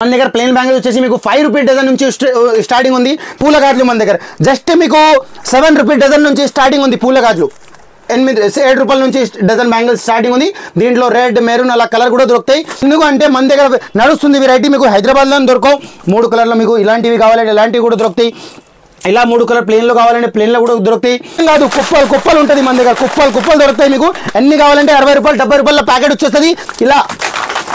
మన దగ్గర plain bangles వచ్చేసి మీకు 5 రూపీ డజన్ నుంచి స్టార్టింగ్ ఉంది. పూల గాజులు మన దగ్గర జస్ట్ మీకు 7 రూపీ డజన్ నుంచి స్టార్టింగ్ ఉంది. పూల గాజులు 7 రూపాయల నుంచి డజన్ బ్యాంగిల్స్ స్టార్టింగ్ ఉంది. దీంట్లో రెడ్, మెరూన్ అలా కలర్ కూడా దొరుకుతాయి. ఎందుకంటే మన దగ్గర నడుస్తుంది వెరైటీ, మీకు హైదరాబాద్లో దొరకవు. 3 కలర్లో మీకు ఇలాంటివి కావాలంటే ఇలాంటివి కూడా దొరుకుతాయి. ఇలా 3 కలర్ ప్లేన్లో కావాలంటే ప్లేన్లో కూడా దొరుకుతాయి. కాదు కుప్పలు ఉంటుంది మన దగ్గర, కుప్పలు దొరుకుతాయి. మీకు ఎన్ని కావాలంటే 60 రూపాయలు 70 రూపాయల ప్యాకెట్ వచ్చేస్తుంది.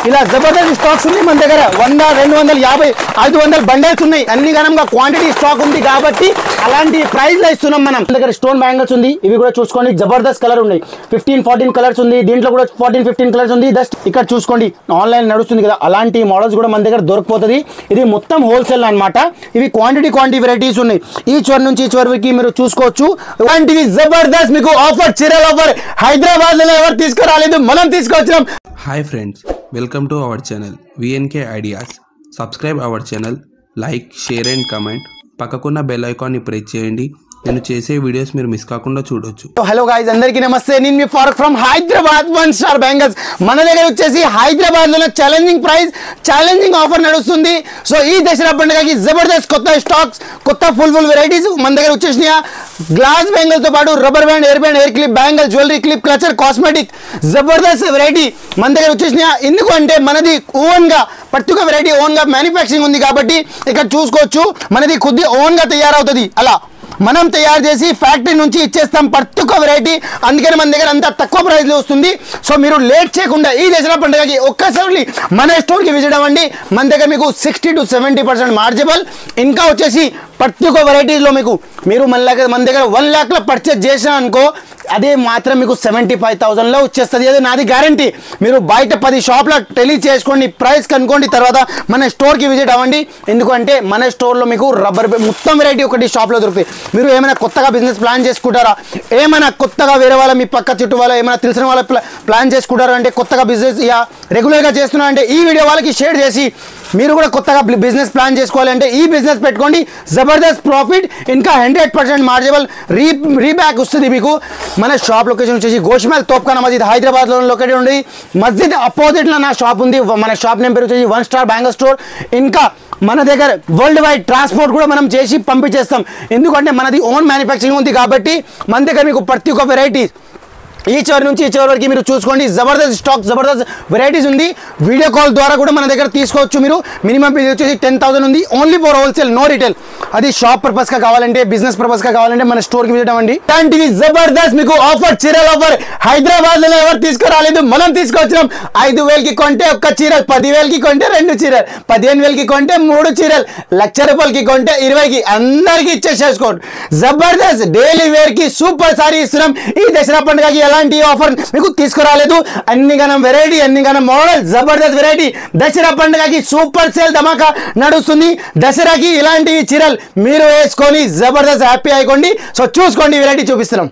ఇలా జబర్దస్త్ స్టాక్స్ ఉంది మన దగ్గర. 100, 200, 50, 500 బండల్స్ ఉన్నాయి. అన్ని గణంగా క్వాంటిటీ స్టాక్ ఉంది కాబట్టి అలాంటి ప్రైస్ లో ఇస్తున్నాం మనం. మన దగ్గర స్టోన్ బ్యాంగిల్స్ ఉంది, ఇవి కూడా చూసుకోండి. జబర్దస్త్ కలర్ ఉన్నాయి. 15, 14 కలర్స్ ఉంది. దీంట్లో కూడా 14, 15 కలర్స్ ఉంది. జస్ట్ ఇక్కడ చూసుకోండి, ఆన్లైన్ నడుస్తుంది కదా, అలాంటి మోడల్స్ కూడా మన దగ్గర దొరికిపోతుంది. ఇది మొత్తం హోల్సేల్ అన్నమాట. ఇవి క్వాంటిటీ వెరైటీస్ ఉన్నాయి. ఈ చివరి నుంచి ఈ చివరికి మీరు చూసుకోవచ్చు. అలాంటివి జబర్దస్త్ మీకు ఆఫర్, చీరల ఆఫర్ హైదరాబాద్ లో ఎవరు తీసుకురాలేదు, మనం తీసుకొచ్చినాం. Hi friends, welcome to our channel VNK Ideas. Subscribe our channel, like, share and comment. పక్కకున్న బెల్ ఐకాన్ ని ప్రెస్ చేయండి. నేను చేసే వీడియోస్ మీరు మిస్ కాకుండా చూడొచ్చు. హలో గైస్, అందరికీ నమస్తే. నేను మీ Farooq from Hyderabad 1 star bangles. మన దగ్గర వచ్చేసి హైదరాబాద్ లో ఛాలెంజింగ్ ప్రైస్, ఛాలెంజింగ్ ఆఫర్ నడుస్తుంది. సో ఈ దసరా పండుగకి జబర్దస్త్ కొత్త స్టాక్స్, కొత్త ఫుల్ వెరైటీస్ మన దగ్గర వచ్చేసినాయి. గ్లాస్ బ్యాంగిల్ తో పాటు rubber band, air band, air clip, bangle, jewellery, clip, clutcher, cosmetic Jabardasth variety మన దగ్గర వచ్చేసినాయి. ఎందుకు అంటే మనది ఓన్ గా ప్రతి ఒక్క వెరైటీ ఓన్ గా మ్యానుఫ్యాక్చరింగ్ ఉంది కాబట్టి ఇక్కడ చూసుకోవచ్చు. మనది కొద్దిగా ఓన్ గా తయారవుతుంది. అలా మనం తయారు చేసి ఫ్యాక్టరీ నుంచి ఇచ్చేస్తాం ప్రతి ఒక్క వెరైటీ. అందుకని మన దగ్గర అంత తక్కువ ప్రైస్లో వస్తుంది. సో మీరు లేట్ చేయకుండా ఈ దసరా పండుగకి ఒక్కసారి మన స్టోర్కి విజిట్ అవ్వండి. మన దగ్గర మీకు 60 to 70% మార్జిబుల్. ఇంకా వచ్చేసి ప్రతి ఒక్క వెరైటీస్లో మీరు మన దగ్గర 1 lakhలో పర్చేజ్ చేసినా అనుకో, అదే మాత్రం మీకు 75,000లో వచ్చేస్తుంది. అదే నాది గ్యారంటీ. మీరు బయట 10 షాప్లో టెలి చేసుకోండి, ప్రైస్ కనుక్కోండి, తర్వాత మన స్టోర్కి విజిట్ అవ్వండి. ఎందుకంటే మన స్టోర్లో మీకు రబ్బర్ మొత్తం వెరైటీ ఒకటి షాప్లో దొరుకుతాయి. మీరు ఏమైనా కొత్తగా బిజినెస్ ప్లాన్ చేసుకుంటారా, ఏమైనా కొత్తగా వేరే వాళ్ళ మీ పక్క చుట్టూ వాళ్ళ ఏమైనా తెలిసిన వాళ్ళ ప్లాన్ చేసుకుంటారా అంటే, కొత్తగా బిజినెస్ రెగ్యులర్గా చేస్తున్నా అంటే ఈ వీడియో వాళ్ళకి షేర్ చేసి మీరు కూడా కొత్తగా బిజినెస్ ప్లాన్ చేసుకోవాలంటే ఈ బిజినెస్ పెట్టుకోండి. జబర్దస్త్ ప్రాఫిట్, ఇంకా 100% మార్జిబుల్, రీబ్యాక్ వస్తుంది మీకు. మన షాప్ లొకేషన్ వచ్చేసి గోషమల్ తోప్ఖానా మస్జిద్ హైదరాబాద్లో లొకేట్ ఉంది. మస్జిద్ అపోజిట్లో నా షాప్ ఉంది. మన షాప్ నేమ్ పేరు వచ్చేసి 1 స్టార్ బ్యాంగిల్ స్టోర్. ఇంకా మన దగ్గర వరల్డ్ వైడ్ ట్రాన్స్పోర్ట్ కూడా మనం చేసి పంపించేస్తాం. ఎందుకంటే మనది ఓన్ మ్యానుఫ్యాక్చరింగ్ ఉంది కాబట్టి మన దగ్గర మీకు ప్రతి ఒక్క వెరైటీ ఈ చివరి నుంచి ఈ చివరి వరకు మీరు చూసుకోండి. జబర్దస్త్ స్టాక్, జబర్దస్త్ వెరైటీస్ ఉంది. వీడియో కాల్ ద్వారా కూడా మన దగ్గర తీసుకోవచ్చు. మీరు మినిమం ఇది వచ్చేసి 10,000 ఉంది. Only for wholesale, no retail. అది షాప్ పర్పస్గా కావాలంటే, బిజినెస్ పర్పస్గా కావాలంటే మన స్టోర్కి విజిట్ అవ్వండి. ఇలాంటివి జబర్దస్త్ మీకు ఆఫర్, చీరల ఆఫర్ హైదరాబాద్లో ఎవరు తీసుకురాలేదు, మనం తీసుకొచ్చినాం. 5,000కి కొంటే ఒక్క చీరలు, 10,000కి కొంటే 2 చీరలు, 15,000కి కొంటే 3 చీరలు, 1,00,000 రూపాయలకి కొంటే 20కి అందరికీ ఇచ్చేసేసుకోండి. జబర్దస్త్ డైలీ వేర్కి సూపర్ సారీ ఇస్తున్నాం. ఈ దసరా పండుగకి ఎలాంటి ఆఫర్ మీకు తీసుకురాలేదు. అన్ని గణం వెరైటీ, అన్ని గణం మోడల్, జబర్దస్త్ వెరైటీ. దసరా పండుగకి సూపర్ సేల్ ధమాకా నడుస్తుంది. దసరాకి ఇలాంటి చీరలు మీరు వేసుకొని జబర్దస్త్ హ్యాపీ అయిపోండి. సో చూసుకోండి, వెరైటీ చూపిస్తున్నాం.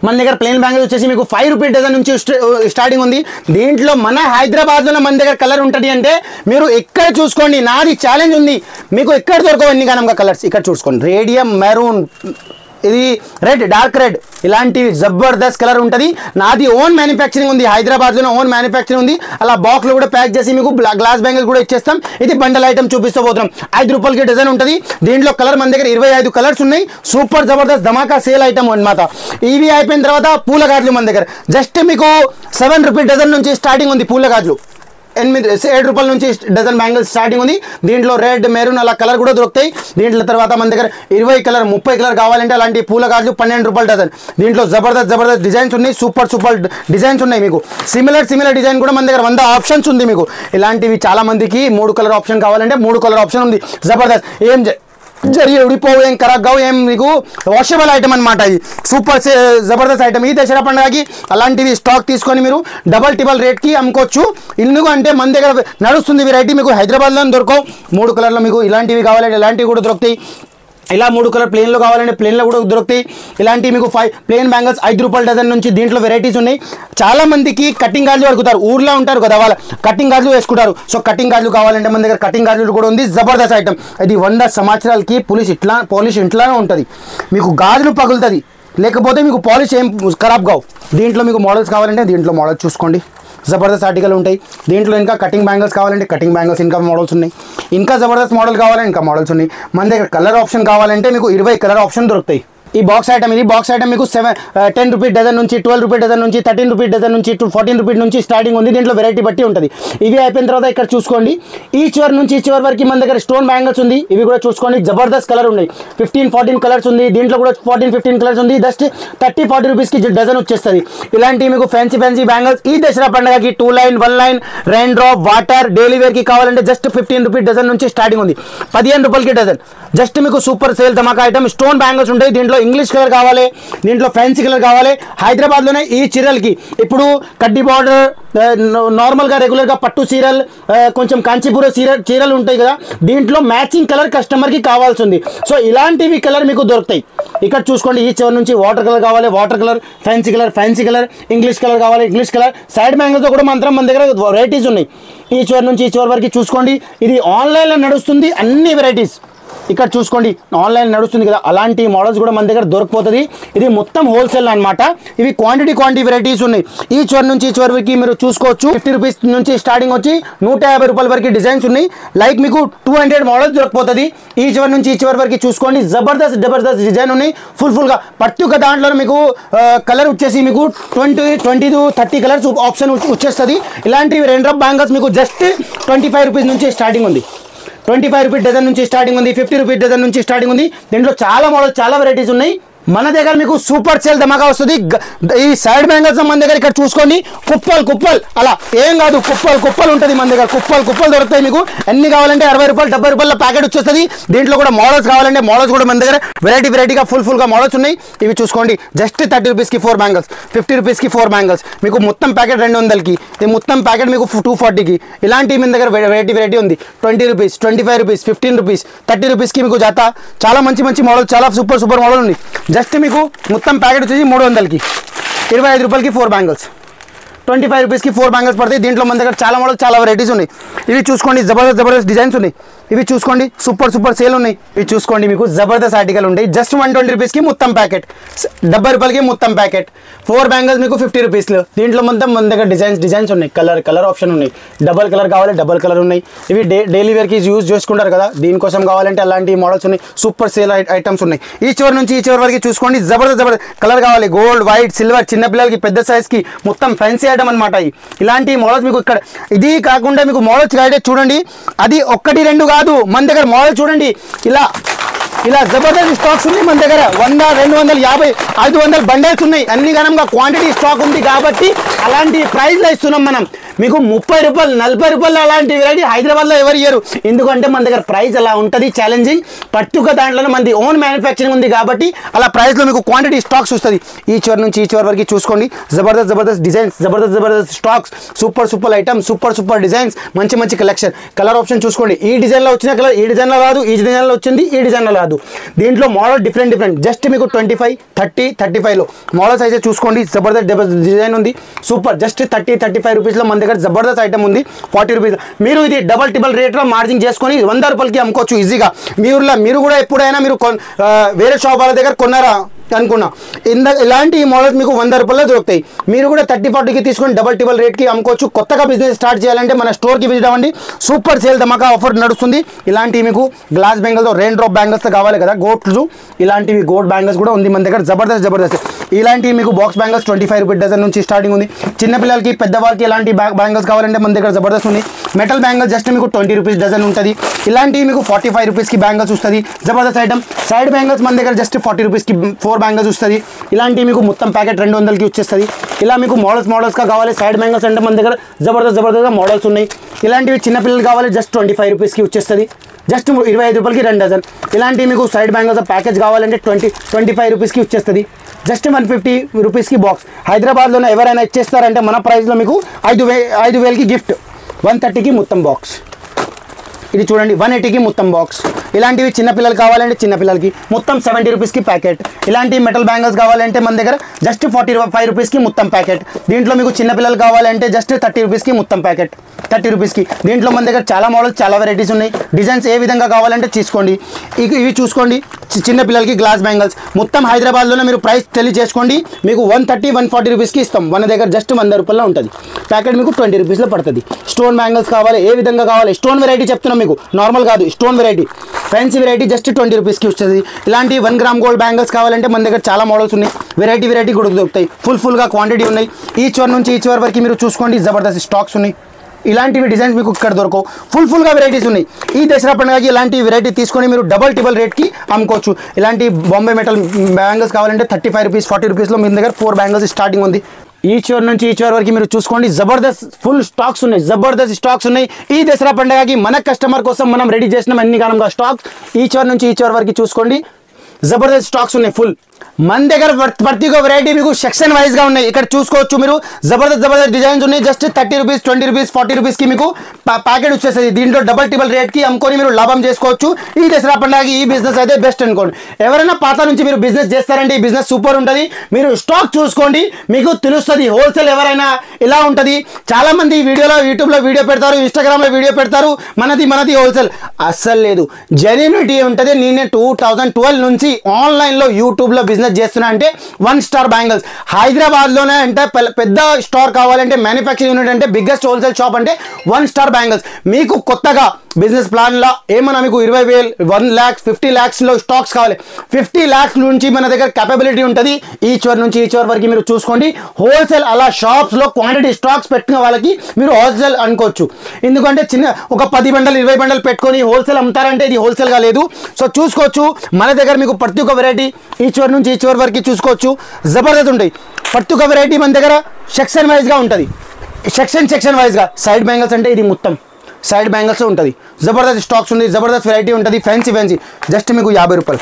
మన దగ్గర ప్లెయిన్ బ్యాంగిల్స్ వచ్చేసి మీకు 5 రూపీ డజన్ నుంచి స్టార్టింగ్ ఉంది. దీంట్లో మన హైదరాబాద్లో మన దగ్గర కలర్ ఉంటుంది అంటే మీరు ఎక్కడ చూసుకోండి. నాది ఛాలెంజ్ ఉంది, మీకు ఎక్కడ దొరకవు ఎన్ని గణంగా కలర్స్. ఇక్కడ చూసుకోండి, రేడియం, మెరూన్, ఇది రెడ్, డార్క్ రెడ్, ఇలాంటి జబర్దస్త్ కలర్ ఉంటుంది. నాది ఓన్ మ్యానుఫ్యాక్చరింగ్ ఉంది, హైదరాబాద్లోనే ఓన్ మ్యానుఫ్యాక్చరింగ్ ఉంది. అలా బాక్స్లో కూడా ప్యాక్ చేసి మీకు గ్లాస్ బ్యాంగిల్ కూడా ఇచ్చేస్తాం. ఇది బండల్ ఐటమ్ చూపిస్తూ పోతున్నాం. 5 రూపాయలకి డజన్ ఉంటుంది. దీంట్లో కలర్ మన దగ్గర 25 కలర్స్ ఉన్నాయి. సూపర్ జబర్దస్త్ ధమాకా సేల్ ఐటమ్ అన్నమాట. ఇవి అయిపోయిన తర్వాత పూల గాజులు మన దగ్గర జస్ట్ మీకు 7 రూపీ డజన్ నుంచి స్టార్టింగ్ ఉంది. పూల గాజులు 7 రూపాయల నుంచి డజన్ బ్యాంగిల్స్ స్టార్టింగ్ ఉంది. దీంట్లో రెడ్, మెరూన్ అలా కలర్ కూడా దొరుకుతాయి. దీంట్లో తర్వాత మన దగ్గర 20 కలర్, 30 కలర్ కావాలంటే అలాంటి పూల గాజులు 12 రూపాయలు డజన్. దీంట్లో జబర్దస్త్ డిజైన్స్ ఉన్నాయి. సూపర్ డిజైన్స్ ఉన్నాయి. మీకు సిమిలర్ డిజైన్ కూడా మన దగ్గర 100 ఆప్షన్స్ ఉంది. మీకు ఇలాంటివి చాలా మందికి 3 కలర్ ఆప్షన్ కావాలంటే 3 కలర్ ఆప్షన్ ఉంది. జబర్దస్త్ ఏం జరిగి ఉడిపోవు, ఏం ఖరాబ్ కావు, ఏం మీకు వాషబుల్ ఐటమ్ అనమాట. ఇది సూపర్ జబర్దస్త్ ఐటమ్. ఈ దసరా పండుగకి అలాంటివి స్టాక్ తీసుకొని మీరు డబల్ టిబల్ రేట్కి అమ్ముకోవచ్చు. ఎందుకంటే మన దగ్గర నడుస్తుంది వెరైటీ, మీకు హైదరాబాద్లో దొరకవు. 3 కలర్లో మీకు ఇలాంటివి కావాలంటే ఇలాంటివి కూడా దొరుకుతాయి. ఇలా 3 కలర్ ప్లేన్లో కావాలంటే ప్లేన్లో కూడా దొరుకుతాయి. ఇలాంటివి మీకు 5 ప్లేన్ బ్యాంగిల్స్ 5 రూపాయల డజన్ నుంచి దీంట్లో వెరైటీస్ ఉన్నాయి. చాలా మందికి కటింగ్ గాజులు అడుగుతారు, ఊర్లో ఉంటారు కదా, వాళ్ళ కటింగ్ గాజులు వేసుకుంటారు. సో కటింగ్ గాజులు కావాలంటే మన దగ్గర కటింగ్ గాజులు కూడా ఉంది. జబర్దస్త్ ఐటమ్. ఇది 100 సంవత్సరాలకి పాలిష్ ఇంట్లోనే ఉంటుంది. మీకు గాజులు పగులుతుంది, లేకపోతే మీకు పాలిష్ ఏం ఖరాబ్ కావు. దీంట్లో మీకు మోడల్స్ కావాలంటే దీంట్లో మోడల్స్ చూసుకోండి. జబర్దస్త్ ఆర్టికల్ ఉంటాయి. దీంట్లో ఇంకా కటింగ్ బ్యాంగిల్స్ కావాలంటే కటింగ్ బ్యాంగిల్స్ ఇంకా మోడల్స్ ఉన్నాయి. ఇంకా జబర్దస్త్ మోడల్ కావాలంటే ఇంకా మోడల్స్ ఉన్నాయి మన దగ్గర. కలర్ ఆప్షన్ కావాలంటే మీకు 20 కలర్ ఆప్షన్ దొరుకుతాయి. ఈ బాక్స్ ఐటమ్ మీకు 10 రూపీ డజన్ నుంచి 12 రూపీ డజన్ నుంచి 13 రూపీ డజన్ నుంచి 14 రూపీ నుంచి స్టార్టింగ్ ఉంది. దీంట్లో వెరైటీ బట్టి ఉంటుంది. ఇవి అయిపోయిన తర్వాత ఇక్కడ చూసుకోండి ఈ చివరి నుంచి ఈ చివరి వరకు మన దగ్గర స్టోన్ బ్యాంగిల్స్ ఉంది. ఇవి కూడా చూసుకోండి జబర్దస్త్ కలర్ ఉన్నాయి. 15-14 కలర్స్ ఉంది. దీంట్లో కూడా 14-15 కలర్స్ ఉంది. జస్ట్ 30-40 రూపీస్కి డజన్ వచ్చేస్తుంది. ఇలాంటివి మీకు ఫ్యాన్సీ బ్యాంగిల్స్ ఈ దసరా పండుగకి 2 line 1 line rain drop water daily వేర్కి కావాలంటే జస్ట్ 15 రూపీ డజన్ నుంచి స్టార్టింగ్ ఉంది. 15 రూపాయలకి డజన్. జస్ట్ మీకు సూపర్ సేల్ ధమాకా ఐటమ్. స్టోన్ బ్యాంగిల్స్ ఉంటాయి. దీంట్లో ఇంగ్లీష్ కలర్ కావాలి, దీంట్లో ఫ్యాన్సీ కలర్ కావాలి. హైదరాబాద్లోనే ఈ చీరలకి ఇప్పుడు కడ్డీ బార్డర్ నార్మల్గా రెగ్యులర్గా పట్టు చీరలు కొంచెం కాంచీపుర చీరలు ఉంటాయి కదా, దీంట్లో మ్యాచింగ్ కలర్ కస్టమర్కి కావాల్సి ఉంది. సో ఇలాంటివి కలర్ మీకు దొరుకుతాయి. ఇక్కడ చూసుకోండి ఈ చివరి నుంచి వాటర్ కలర్ కావాలి, water colour, fancy colour, English colour కావాలి, ఇంగ్లీష్ కలర్. సైడ్ బ్యాంగిల్తో కూడా మన దగ్గర వెరైటీస్ ఉన్నాయి. ఈ చివరి నుంచి ఈ చివరి వరకు చూసుకోండి. ఇది ఆన్లైన్లో నడుస్తుంది అన్ని వెరైటీస్. ఇక్కడ చూసుకోండి ఆన్లైన్ నడుస్తుంది కదా, అలాంటి మోడల్స్ కూడా మన దగ్గర దొరికిపోతుంది. ఇది మొత్తం హోల్సేల్ అనమాట. ఇవి క్వాంటిటీ వెరైటీస్ ఉన్నాయి. ఈ చివరి నుంచి ఈ చివరి వరకు మీరు చూసుకోవచ్చు. 50 రూపీస్ నుంచి స్టార్టింగ్ వచ్చి 150 రూపాయల వరకు డిజైన్స్ ఉన్నాయి. లైక్ మీకు 200 మోడల్స్ దొరికిపోతుంది. ఈ చివరి నుంచి ఈ చివరి వరకు చూసుకోండి జబర్దస్త్ డిజైన్ ఉన్నాయి. ఫుల్గా ప్రతి ఒక్క దాంట్లో మీకు కలర్ వచ్చేసి మీకు 20-30 కలర్స్ ఆప్షన్ వచ్చేస్తుంది. ఇలాంటివి రెయిన్ డ్రాప్ బ్యాంగిల్స్ మీకు జస్ట్ 25 రూపీస్ నుంచి స్టార్టింగ్ ఉంది. 25 రూపీ డజన్ నుంచి స్టార్టింగ్ ఉంది. 50 రూపీ డజన్ నుంచి స్టార్టింగ్ ఉంది. దీంట్లో చాలా మోడల్స్ చాలా వెరైటీస్ ఉన్నాయి. మన దగ్గర మీకు సూపర్ సేల్ ధమాకా వస్తుంది. ఈ సైడ్ బ్యాంగిల్స్ మన దగ్గర ఇక్కడ చూసుకోండి కుప్పలు అలా ఏం కాదు, కుప్పలు ఉంటుంది మన దగ్గర. కుప్పలు దొరుకుతాయి మీకు. ఎన్ని కావాలంటే 60 రూపాయలు 70 రూపాయల ప్యాకెట్ వచ్చేస్తుంది. దీంట్లో కూడా మోడల్స్ కావాలంటే మోడల్స్ కూడా మన దగ్గర వెరైటీగా ఫుల్గా మోడల్స్ ఉన్నాయి. ఇవి చూసుకోండి జస్ట్ 30 రూపీస్కి 4 బ్యాంగిల్స్, 50 రూపీస్కి 4 బ్యాంగిల్స్. మీకు మొత్తం ప్యాకెట్ 200కి, ఇది మొత్తం ప్యాకెట్ మీకు 240కి. ఇలాంటివి మన దగ్గర వెరైటీ ఉంది. 20 రూపీస్, 25 రూపీస్, 15 రూపీస్, 30 రూపీస్కి మీకు జాతా. చాలా మంచి మోడల్, చాలా సూపర్ మోడల్ ఉంది. జస్ట్ మీకు మొత్తం ప్యాకెట్ వచ్చేసి 300కి, 25 రూపాయలకి 4 బ్యాంగిల్స్, 25 రూపీస్కి 4 బ్యాంగిల్స్ పడతాయి. దీంట్లో మన దగ్గర చాలా మోడల్స్ చాలా వెరైటీస్ ఉన్నాయి. ఇవి చూసుకోండి జబర్దస్త్ డిజైన్స్ ఉన్నాయి. ఇవి చూసుకోండి సూపర్ సేల్ ఉన్నాయి. ఇవి చూసుకోండి మీకు జబర్దస్త్ ఆర్టికల్ ఉంటాయి. జస్ట్ 120 రూపీస్కి మొత్తం ప్యాకెట్, 70 రూపాయలకి మొత్తం ప్యాకెట్. 4 బ్యాంగిల్స్ మీకు 50 రూపీస్లో. దీంట్లో మొత్తం మన దగ్గర డిజైన్స్ ఉన్నాయి. కలర్ ఆప్షన్ ఉన్నాయి. డబల్ కలర్ కావాలి, డబల్ కలర్ ఉన్నాయి. ఇవి డైలీ వేర్కి యూజ్ చేసుకుంటారు కదా, దీనికోసం కావాలంటే అలాంటి మోడల్స్ ఉన్నాయి. సూపర్ సేల్ ఐటమ్స్ ఉన్నాయి. ఈ చివరి నుంచి ఈ చివరి వరకు చూసుకోండి జబర్దస్త్ కలర్ కావాలి, గోల్డ్, వైట్, సిల్వర్, చిన్నపిల్లలకి, పెద్ద సైజ్కి మొత్తం ఫ్యాన్సీ ఐటమ్ అనమాట. ఇలాంటి మోడల్స్ మీకు ఇక్కడ. ఇది కాకుండా మీకు మోడల్స్ అయితే చూడండి, అది 1-2 కాదు మన దగ్గర మోడల్ చూడండి. ఇలా జబర్దస్త్ స్టాక్స్ ఉన్నాయి మన దగ్గర. 100, 250, 500 బండల్స్ ఉన్నాయి. అన్ని ఘనంగా క్వాంటిటీ స్టాక్ ఉంది కాబట్టి అలాంటి ప్రైస్లో ఇస్తున్నాం మనం. మీకు 30 రూపాయలు 40 రూపాయలు అలాంటి వెరైటీ హైదరాబాద్లో ఎవరు ఇయ్యరు. ఎందుకంటే మన దగ్గర ప్రైస్ అలా ఉంటుంది, ఛాలెంజింగ్. పట్టుక దాంట్లోనే మనది ఓన్ మ్యానుఫ్యాక్చరింగ్ ఉంది కాబట్టి అలా ప్రైస్లో మీకు క్వాంటిటీ స్టాక్స్ వస్తుంది. ఈ చివరి నుంచి ఈ చివరి వరకు చూసుకోండి Jabardasth designs, Jabardasth stocks, super items, super designs, మంచి కలెక్షన్. కలర్ ఆప్షన్ చూసుకోండి. ఈ డిజైన్లో వచ్చిన కలర్ ఈ డిజైన్లో రాదు, ఈ డిజైన్లో వచ్చింది ఈ డిజైన్లో రాదు. దీంట్లో మోడల్ డిఫరెంట్. జస్ట్ మీకు 25, 30, 35లో మోడల్స్ అయితే చూసుకోండి. జబర్దస్త్ డిజైన్ ఉంది. సూపర్. జస్ట్ 30-35 రూపీస్లో మన దగ్గర జబర్దస్త్ ఐటమ్ ఉంది. 40 రూపీస్. మీరు ఇది డబల్ రేట్లో మార్జిన్ చేసుకొని 100 రూపాయలకి అమ్ముకోవచ్చు ఈజీగా. మీరు కూడా ఎప్పుడైనా మీరు వేరే షాప్ వాళ్ళ దగ్గర కొన్నారా అనుకున్నా, ఇలాంటి మోడల్స్ మీకు 100 రూపాయల్లో దొరుకుతాయి. మీరు కూడా 30-40కి తీసుకొని డబల్ రేట్కి అమ్ముకోవచ్చు. కొత్తగా బిజినెస్ స్టార్ట్ చేయాలంటే మన స్టోర్కి విజిట్ అవ్వండి. సూపర్ సేల్ ధమాకా ఆఫర్ నడుస్తుంది. ఇలాంటివి మీకు గ్లాస్ బ్యాంగిల్తో రెయిన్ డ్రాప్ బ్యాంగిల్స్ కావాలి కదా, గోల్డ్, ఇలాంటివి గోల్డ్ బ్యాంగిల్స్ కూడా ఉంది మన దగ్గర. జబర్దస్త్. ఇలాంటివి మీకు బాక్స్ బ్యాంగిల్స్ 25 రూపీ డజన్ నుంచి స్టార్టింగ్ ఉంది. చిన్నపిల్లలకి, పెద్దవాళ్ళకి ఇలాంటి బ్యాంగిల్స్ కావాలంటే మన దగ్గర జబర్దస్త్ ఉంది. మెటల్ బ్యాంగిల్స్ జస్ట్ మీకు 20 రూపీస్ డజన్ ఉంటుంది. ఇలాంటివి మీకు 45 రూపీస్కి బ్యాంగిల్స్ వస్తుంది. జబర్దస్త్ ఐటమ్. సైడ్ బ్యాంగిల్స్ మన దగ్గర జస్ట్ 40 రూపీస్కి 4 బ్యాంగిల్స్ వస్తుంది. ఇలాంటివి మీకు మొత్తం ప్యాకెట్ 200కి వచ్చేస్తుంది. ఇలా మీకు మోడల్స్గా కావాలి. సైడ్ బ్యాంగిల్స్ అంటే మన దగ్గర జబర్దస్త్ మోడల్స్ ఉన్నాయి. ఇలాంటివి చిన్నపిల్లలు కావాలి జస్ట్ 25 రూపీస్కి వచ్చేస్తుంది. జస్ట్ 25 రూపాయలకి 2 డజన్. ఇలాంటివి మీకు సైడ్ బ్యాంగిల్స్ ప్యాకేజ్ కావాలంటే 25 రూపీస్కి వచ్చేస్తుంది. జస్ట్ 150 రూపీస్కి బాక్స్. హైదరాబాద్లోనే ఎవరైనా ఇచ్చేస్తారంటే మన ప్రైస్లో మీకు 5,000కి గిఫ్ట్, 130కి మొత్తం బాక్స్. ఇది చూడండి 180కి మొత్తం బాక్స్. ఇలాంటివి చిన్నపిల్లలు కావాలంటే చిన్నపిల్లలకి మొత్తం 70 రూపీస్కి ప్యాకెట్. ఇలాంటి మెటల్ బ్యాంగిల్స్ కావాలంటే మన దగ్గర జస్ట్ 45 రూపీస్కి మొత్తం ప్యాకెట్. దీంట్లో మీకు చిన్నపిల్లలు కావాలంటే జస్ట్ 30 రూపీస్కి మొత్తం ప్యాకెట్, 30 రూపీస్కి. దీంట్లో మన దగ్గర చాలా మోడల్స్ చాలా వెరైటీస్ ఉన్నాయి. డిజైన్స్ ఏ విధంగా కావాలంటే తీసుకోండి. ఇవి చూసుకోండి చిన్న పిల్లలకి గ్లాస్ బ్యాంగిల్స్ మొత్తం హైదరాబాద్లోనే మీరు ప్రైస్ తెలియజేసుకోండి. మీకు 130-140 రూపీస్కి ఇస్తాం. మన దగ్గర జస్ట్ 100 రూపాయల్లో ఉంటుంది. ప్యాకెట్ మీకు 20 రూపీస్లో పడుతుంది. స్టోన్ బ్యాంగిల్స్ కావాలి, ఏ విధంగా కావాలి, స్టోన్ వెరైటీ చెప్తున్నాం మీకు, నార్మల్ కాదు, stone variety, fancy variety just 20 రూపీస్కి వస్తుంది. ఇలాంటి 1 గ్రామ్ గోల్డ్ బ్యాంగిల్స్ కావాలంటే మన దగ్గర చాలా మోడల్స్ ఉన్నాయి. వెరైటీ కూడా దొరుకుతాయి. ఫుల్గా క్వాంటిటీ ఉన్నాయి. ఈచ్ వన్ నుంచి ఈచ్ వరకు మీరు చూసుకోండి, జబర్దస్త్ స్టాక్స్ ఉన్నాయి. ఇలాంటివి డిజైన్స్ మీకు ఇక్కడ దొరకవు. ఫుల్గా వెరైటీస్ ఉన్నాయి. ఈ దసరా పండుగకి ఇలాంటి వెరైటీ తీసుకొని మీరు డబల్ రేట్కి అమ్ముకోవచ్చు. ఇలాంటి బాంబే మెటల్ బ్యాంగిల్స్ కావాలంటే 35 రూపీస్ 40 రూపీస్లో మీ దగ్గర 4 బ్యాంగిల్స్ స్టార్టింగ్ ఉంది. ఈచ్ వన్ నుంచి ఈచ్ వరకు మీరు చూసుకోండి, జబర్దస్త్ ఫుల్ స్టాక్స్ ఉన్నాయి. జబర్దస్త్ స్టాక్స్ ఉన్నాయి. ఈ దసరా పండుగకి మన కస్టమర్ కోసం మనం రెడీ చేసినాం అన్ని కాలంగా స్టాక్స్. ఈచ్ వన్ నుంచి ఈచ్ వరకు చూసుకోండి, జబర్దస్త్ స్టాక్స్ ఉన్నాయి ఫుల్. మన దగ్గర ప్రతి ఒక్క వెరైటీ మీకు సెక్షన్ వైజ్ గా ఉన్నాయి. ఇక్కడ చూసుకోవచ్చు మీరు, జబర్దస్త్ డిజైన్స్ ఉన్నాయి. జస్ట్ 30 రూపీస్ 20 రూపీస్ 40 రూపీస్కి మీకు ప్యాకెట్ వచ్చేస్తుంది. దీంట్లో డబల్ రేట్కి అమ్ముకొని మీరు లాభం చేసుకోవచ్చు. ఈ దసరా పండుగకి ఈ బిజినెస్ అయితే బెస్ట్ అనుకోండి. ఎవరైనా పాత నుంచి మీరు బిజినెస్ చేస్తారంటే ఈ బిజినెస్ సూపర్ ఉంటుంది. మీరు స్టాక్ చూసుకోండి, మీకు తెలుస్తుంది. హోల్సేల్ ఎవరైనా ఇలా ఉంటుంది. చాలా మంది యూట్యూబ్లో వీడియో పెడతారు, ఇన్స్టాగ్రామ్లో వీడియో పెడతారు, మనది హోల్సేల్. అస్సలు లేదు, జెన్యూనిటీ ఉంటుంది. నేను 2012 నుంచి ఆన్లైన్లో యూట్యూబ్లో బిజినెస్ చేస్తున్నా. అంటే 1 స్టార్ బ్యాంగిల్స్ హైదరాబాద్లోనే అంటే పెద్ద స్టోర్ కావాలంటే, మ్యానుఫ్యాక్చరింగ్ యూనిట్ అంటే, బిగ్గెస్ట్ హోల్సేల్ షాప్ అంటే 1 స్టార్ బ్యాంగిల్స్. మీకు కొత్తగా బిజినెస్ ప్లాన్లో ఏమన్నా మీకు 20,000 1 lakhs 50 lakhsలో స్టాక్స్ కావాలి. 50 lakhs నుంచి మన దగ్గర కెపబిలిటీ ఉంటుంది. ఈచ్ వన్ నుంచి ఈచ్ వరకు మీరు చూసుకోండి. హోల్సేల్ అలా షాప్స్లో క్వాంటిటీ స్టాక్స్ పెట్టుకున్న వాళ్ళకి మీరు హోల్సేల్ అనుకోవచ్చు. ఎందుకంటే చిన్న ఒక 10 బండలు 20 బండలు పెట్టుకొని హోల్సేల్ అమ్ముతారంటే ఇది హోల్సేల్గా లేదు. సో చూసుకోవచ్చు మన దగ్గర మీకు ప్రతి ఒక్క వెరైటీ ఈచ్ వన్ నుంచి ఈచ్ వరకు చూసుకోవచ్చు. జబర్దస్త్ ఉంటాయి. ప్రతి ఒక్క వెరైటీ మన దగ్గర సెక్షన్ వైజ్గా ఉంటుంది. సెక్షన్ వైజ్గా సైడ్ బ్యాంగిల్స్ అంటే ఇది మొత్తం సైడ్ బ్యాంగిల్స్ ఉంటుంది. జబర్దస్త్ స్టాక్స్ ఉంది, జబర్దస్త్ వెరైటీ ఉంటుంది. ఫ్యాన్సీ జస్ట్ మీకు 50 రూపాయలు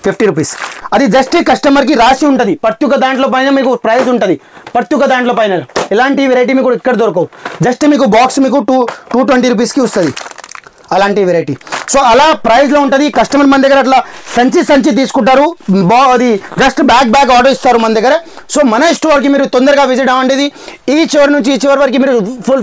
50 రూపీస్. అది జస్ట్ కస్టమర్కి రాసి ఉంటుంది. ప్రతి ఒక్క దాంట్లో పైన మీకు ప్రైస్ ఉంటుంది. ప్రతి ఒక్క దాంట్లో పైన ఇలాంటి వెరైటీ మీకు ఇక్కడ దొరకవు. జస్ట్ మీకు బాక్స్ మీకు 220 రూపీస్కి వస్తుంది అలాంటి వెరైటీ. సో అలా ప్రైస్లో ఉంటుంది. కస్టమర్ మన దగ్గర అట్లా సంచి తీసుకుంటారు. అది జస్ట్ బ్యాగ్ ఆర్డర్ ఇస్తారు మన దగ్గర. సో మన స్టోర్కి మీరు తొందరగా విజిట్ అవ్వండి. ఈ చివరి నుంచి ఈ చివరి వరకు మీరు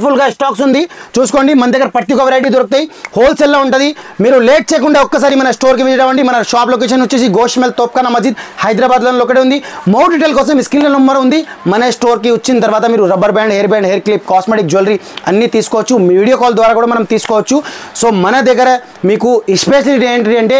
ఫుల్గా స్టాక్స్ ఉంది చూసుకోండి. మన దగ్గర ప్రతి ఒక్క వెరైటీ దొరుకుతాయి. హోల్సేల్లో ఉంటుంది. మీరు లేట్ చేయకుండా ఒక్కసారి మన స్టోర్కి విజిట్ అవ్వండి. మన షాప్ లొకేషన్ వచ్చేసి గోష్మల్ తోప్ఖానా మస్జిద్ హైదరాబాద్లో ఒకటే ఉంది. మోర్ డీటెయిల్ కోసం స్క్రీన్ నెంబర్ ఉంది. మన స్టోర్కి వచ్చిన తర్వాత మీరు rubber band, hair clip, cosmetic, jewellery అన్నీ తీసుకోవచ్చు. వీడియో కాల్ ద్వారా కూడా మనం తీసుకోవచ్చు. సో మన దగ్గర మీకు స్పెషాలిటీ ఏంటి అంటే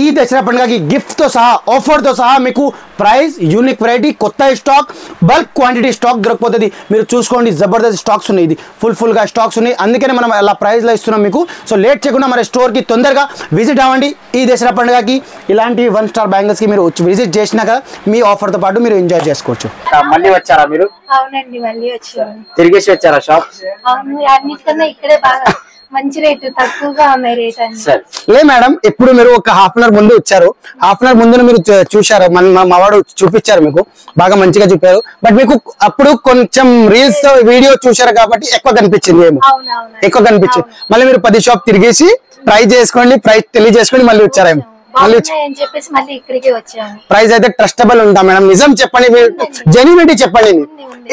ఈ దసరా పండుగకి గిఫ్ట్తో సహా, ఆఫర్తో సహా మీకు ప్రైస్, యూనిక్ వెరైటీ, కొత్త స్టాక్, బల్క్ క్వాంటిటీ స్టాక్ దొరికిపోతుంది. మీరు చూసుకోండి, జబర్దస్త్ స్టాక్స్ ఉన్నాయి. ఇది ఫుల్గా స్టాక్స్ ఉన్నాయి. అందుకనే మనం అలా ప్రైస్లో ఇస్తున్నాం మీకు. సో లేట్ చేయకుండా మన స్టోర్కి తొందరగా విజిట్ అవ్వండి. ఈ దసరా పండుగకి ఇలాంటి 1 స్టార్ బ్యాంగిల్స్కి మీరు విజిట్ చేసినాక మీ ఆఫర్తో పాటు మీరు ఎంజాయ్ చేసుకోవచ్చు. మళ్ళీ వచ్చారా మీరు? అవునండి, మళ్ళీ వచ్చాను. తిరిగేసి వచ్చారా షాప్? అవును, అన్నిటికన్నా ఇక్కడే బాగా మంచి రేటు, తక్కువగా ఉన్నాయి రేట్ అన్ని. లే మేడం, ఇప్పుడు మీరు ఒక హాఫ్ అన్ అవర్ ముందు వచ్చారు. హాఫ్ అన్ అవర్ ముందు మీరు చూశారు, మా వాడు చూపించారు, మీకు బాగా మంచిగా చూపారు. బట్ మీకు అప్పుడు కొంచెం రీల్స్ వీడియో చూశారు కాబట్టి ఎక్కువ కనిపించింది, ఏమో ఎక్కువ కనిపించింది. మళ్ళీ మీరు 10 షాప్ తిరిగేసి ట్రై చేసుకోండి, ప్రైస్ తెలియజేసుకోండి, మళ్ళీ వచ్చారేమో. ప్రైస్ అయితే ట్రస్టబుల్ ఉంటా మేడం. నిజం చెప్పండి, మీరు జెన్యూనిటీ చెప్పండి.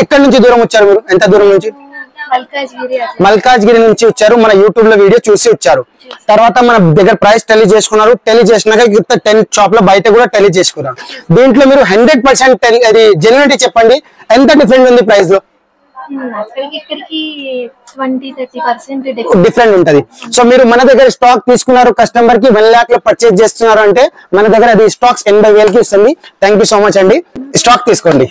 ఎక్కడి నుంచి దూరం వచ్చారు మీరు? ఎంత దూరం నుంచి? మల్కాజ్గిరి నుంచి వచ్చారు. మన యూట్యూబ్ లో వీడియో చూసి వచ్చారు. తర్వాత మన దగ్గర ప్రైస్ తెలియజేసుకున్నారు. తెలియజేసినాక 10 షాప్ లో బయట కూడా తెలియజేసుకున్నారు. దీంట్లో మీరు 100% అది జెన్యూనిటీ చెప్పండి, ఎంత డిఫరెంట్ ఉంది ప్రైస్ లో? డిఫరెంట్ ఉంటది. సో మీరు మన దగ్గర స్టాక్ తీసుకున్నారు, కస్టమర్ కి 1 lakh లో పర్చేజ్ చేస్తున్నారు అంటే మన దగ్గర అది స్టాక్స్ 80,000కి వస్తుంది. థ్యాంక్ యూ సో మచ్ అండి. స్టాక్ తీసుకోండి.